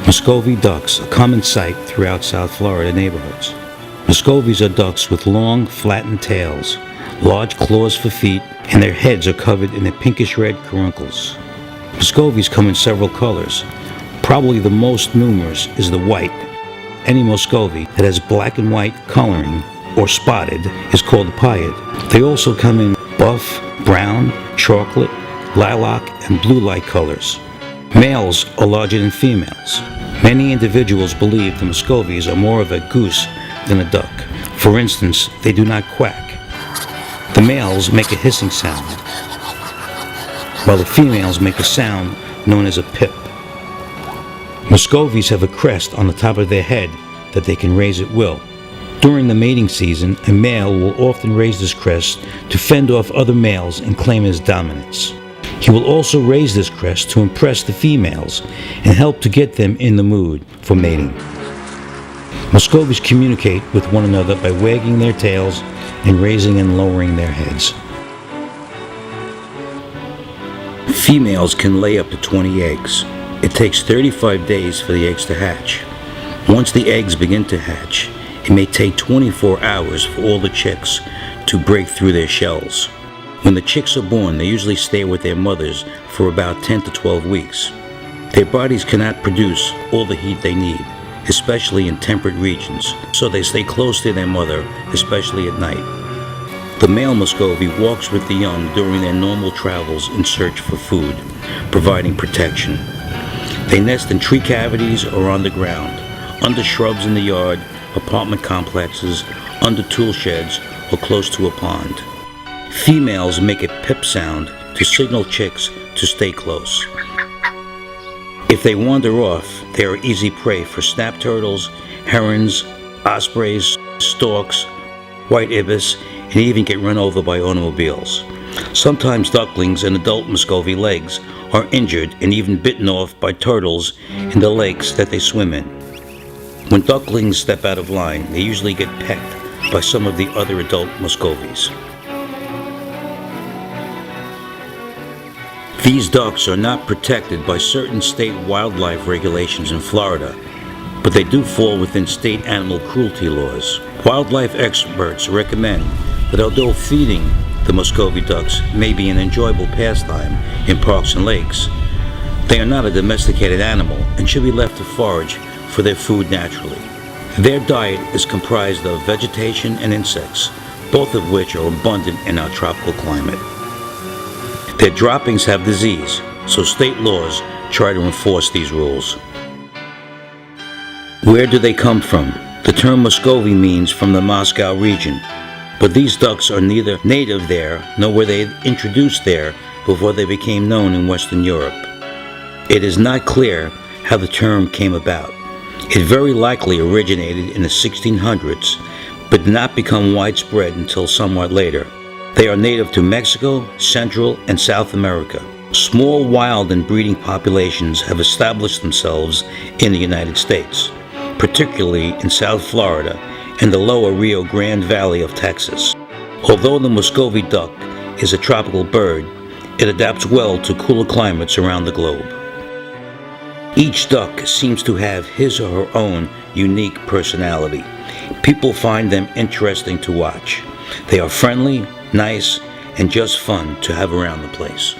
Muscovy ducks are a common sight throughout South Florida neighborhoods. Muscovies are ducks with long, flattened tails, large claws for feet, and their heads are covered in a pinkish-red caruncles. Muscovies come in several colors. Probably the most numerous is the white. Any Muscovy that has black and white coloring or spotted is called a pied. They also come in buff, brown, chocolate, lilac, and blue light colors. Males are larger than females. Many individuals believe the Muscovies are more of a goose than a duck. For instance, they do not quack. The males make a hissing sound, while the females make a sound known as a pip. Muscovies have a crest on the top of their head that they can raise at will. During the mating season, a male will often raise this crest to fend off other males and claim his dominance. He will also raise this crest to impress the females and help to get them in the mood for mating. Muscovies communicate with one another by wagging their tails and raising and lowering their heads. Females can lay up to 20 eggs. It takes 35 days for the eggs to hatch. Once the eggs begin to hatch, it may take 24 hours for all the chicks to break through their shells. When the chicks are born, they usually stay with their mothers for about 10 to 12 weeks. Their bodies cannot produce all the heat they need, especially in temperate regions, so they stay close to their mother, especially at night. The male Muscovy walks with the young during their normal travels in search for food, providing protection. They nest in tree cavities or on the ground, under shrubs in the yard, apartment complexes, under tool sheds, or close to a pond. Females make a pip sound to signal chicks to stay close. If they wander off, they are easy prey for snap turtles, herons, ospreys, storks, white ibis, and even get run over by automobiles. Sometimes ducklings and adult Muscovy legs are injured and even bitten off by turtles in the lakes that they swim in. When ducklings step out of line, they usually get pecked by some of the other adult Muscovies. These ducks are not protected by certain state wildlife regulations in Florida, but they do fall within state animal cruelty laws. Wildlife experts recommend that although feeding the Muscovy ducks may be an enjoyable pastime in parks and lakes, they are not a domesticated animal and should be left to forage for their food naturally. Their diet is comprised of vegetation and insects, both of which are abundant in our tropical climate. Their droppings have disease, so state laws try to enforce these rules. Where do they come from? The term Muscovy means from the Moscow region, but these ducks are neither native there nor were they introduced there before they became known in Western Europe. It is not clear how the term came about. It very likely originated in the 1600s, but did not become widespread until somewhat later. They are native to Mexico, Central, and South America. Small wild and breeding populations have established themselves in the United States, particularly in South Florida and the lower Rio Grande Valley of Texas. Although the Muscovy duck is a tropical bird, it adapts well to cooler climates around the globe. Each duck seems to have his or her own unique personality. People find them interesting to watch. They are friendly, nice, and just fun to have around the place.